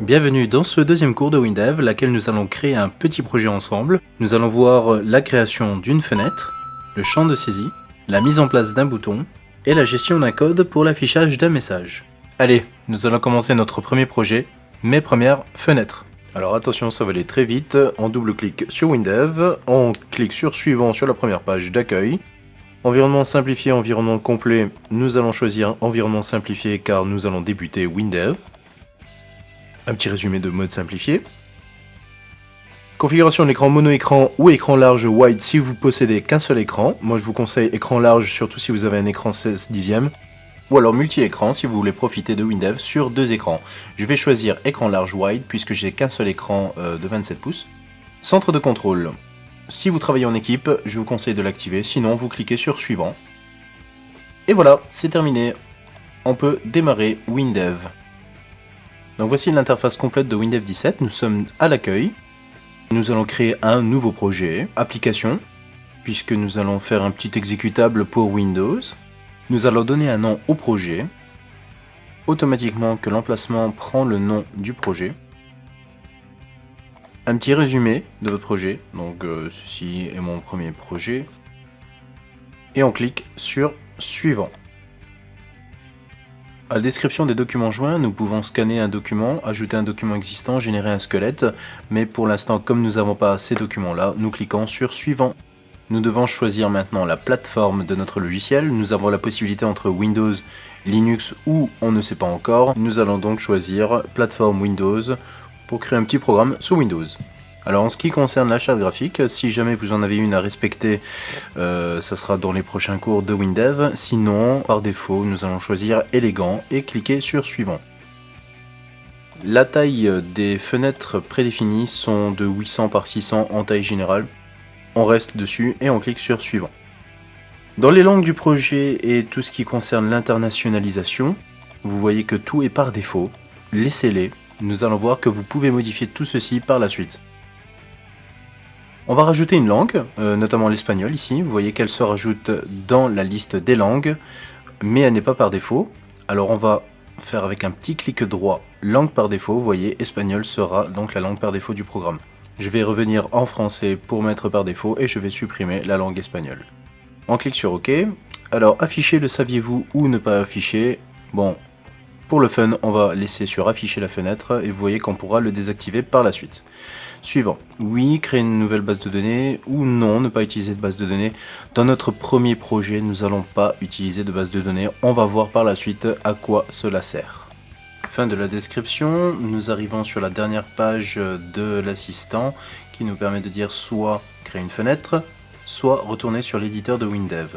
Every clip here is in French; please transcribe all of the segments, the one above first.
Bienvenue dans ce deuxième cours de WinDev, laquelle nous allons créer un petit projet ensemble. Nous allons voir la création d'une fenêtre, le champ de saisie, la mise en place d'un bouton et la gestion d'un code pour l'affichage d'un message. Allez, nous allons commencer notre premier projet, mes premières fenêtres. Alors attention, ça va aller très vite, on double-clique sur WinDev, on clique sur suivant sur la première page d'accueil. Environnement simplifié, environnement complet, nous allons choisir environnement simplifié car nous allons débuter WinDev. Un petit résumé de mode simplifié. Configuration de l'écran mono-écran ou écran large wide si vous possédez qu'un seul écran. Moi je vous conseille écran large surtout si vous avez un écran 16/10. Ou alors multi-écran si vous voulez profiter de WinDev sur deux écrans. Je vais choisir écran large wide puisque j'ai qu'un seul écran de 27 pouces. Centre de contrôle. Si vous travaillez en équipe, je vous conseille de l'activer, sinon vous cliquez sur suivant. Et voilà, c'est terminé. On peut démarrer WinDev. Donc voici l'interface complète de WinDev 17, nous sommes à l'accueil. Nous allons créer un nouveau projet, application, puisque nous allons faire un petit exécutable pour Windows. Nous allons donner un nom au projet, automatiquement que l'emplacement prend le nom du projet. Un petit résumé de votre projet, donc ceci est mon premier projet. Et on clique sur suivant. À la description des documents joints, nous pouvons scanner un document, ajouter un document existant, générer un squelette, mais pour l'instant, comme nous n'avons pas ces documents-là, nous cliquons sur suivant. Nous devons choisir maintenant la plateforme de notre logiciel. Nous avons la possibilité entre Windows, Linux ou on ne sait pas encore. Nous allons donc choisir plateforme Windows pour créer un petit programme sous Windows. Alors en ce qui concerne la charte graphique, si jamais vous en avez une à respecter, ça sera dans les prochains cours de WinDev. Sinon, par défaut, nous allons choisir élégant et cliquer sur suivant. La taille des fenêtres prédéfinies sont de 800 par 600 en taille générale. On reste dessus et on clique sur suivant. Dans les langues du projet et tout ce qui concerne l'internationalisation, vous voyez que tout est par défaut. Laissez-les. Nous allons voir que vous pouvez modifier tout ceci par la suite. On va rajouter une langue, notamment l'espagnol ici. Vous voyez qu'elle se rajoute dans la liste des langues, mais elle n'est pas par défaut. Alors on va faire avec un petit clic droit, langue par défaut. Vous voyez, espagnol sera donc la langue par défaut du programme. Je vais revenir en français pour mettre par défaut et je vais supprimer la langue espagnole. On clique sur OK. Alors afficher le saviez-vous ou ne pas afficher. Bon, pour le fun, on va laisser sur afficher la fenêtre et vous voyez qu'on pourra le désactiver par la suite. Suivant. Oui, créer une nouvelle base de données ou non, ne pas utiliser de base de données. Dans notre premier projet, nous n'allons pas utiliser de base de données. On va voir par la suite à quoi cela sert. Fin de la description. Nous arrivons sur la dernière page de l'assistant qui nous permet de dire soit créer une fenêtre, soit retourner sur l'éditeur de WinDev.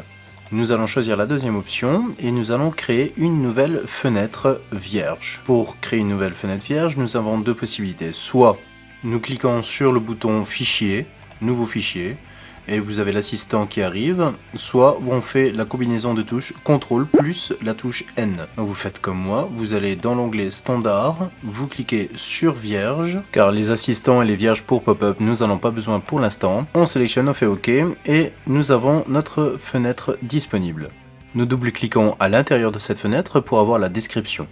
Nous allons choisir la deuxième option et nous allons créer une nouvelle fenêtre vierge. Pour créer une nouvelle fenêtre vierge, nous avons deux possibilités. Soit nous cliquons sur le bouton fichier, nouveau fichier, et vous avez l'assistant qui arrive, soit on fait la combinaison de touches CTRL plus la touche N. Donc vous faites comme moi, vous allez dans l'onglet standard, vous cliquez sur vierge, car les assistants et les vierges pour pop-up, nous n'en avons pas besoin pour l'instant. On sélectionne, on fait OK, et nous avons notre fenêtre disponible. Nous double-cliquons à l'intérieur de cette fenêtre pour avoir la description.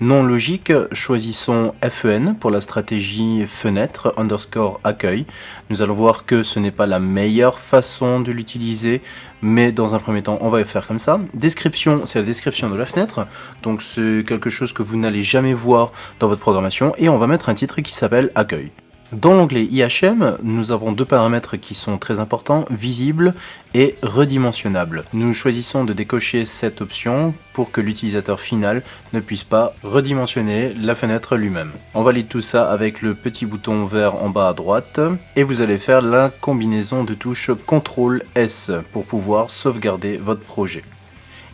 Non logique, choisissons FEN pour la stratégie fenêtre _ accueil. Nous allons voir que ce n'est pas la meilleure façon de l'utiliser, mais dans un premier temps, on va faire comme ça. Description, c'est la description de la fenêtre, donc c'est quelque chose que vous n'allez jamais voir dans votre programmation, et on va mettre un titre qui s'appelle accueil. Dans l'onglet IHM, nous avons deux paramètres qui sont très importants, visible et redimensionnable. Nous choisissons de décocher cette option pour que l'utilisateur final ne puisse pas redimensionner la fenêtre lui-même. On valide tout ça avec le petit bouton vert en bas à droite et vous allez faire la combinaison de touches CTRL S pour pouvoir sauvegarder votre projet.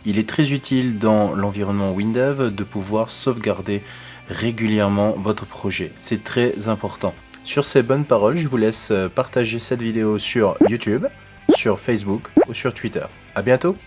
Il est très utile dans l'environnement WinDev de pouvoir sauvegarder régulièrement votre projet. C'est très important. Sur ces bonnes paroles, je vous laisse partager cette vidéo sur YouTube, sur Facebook ou sur Twitter. À bientôt!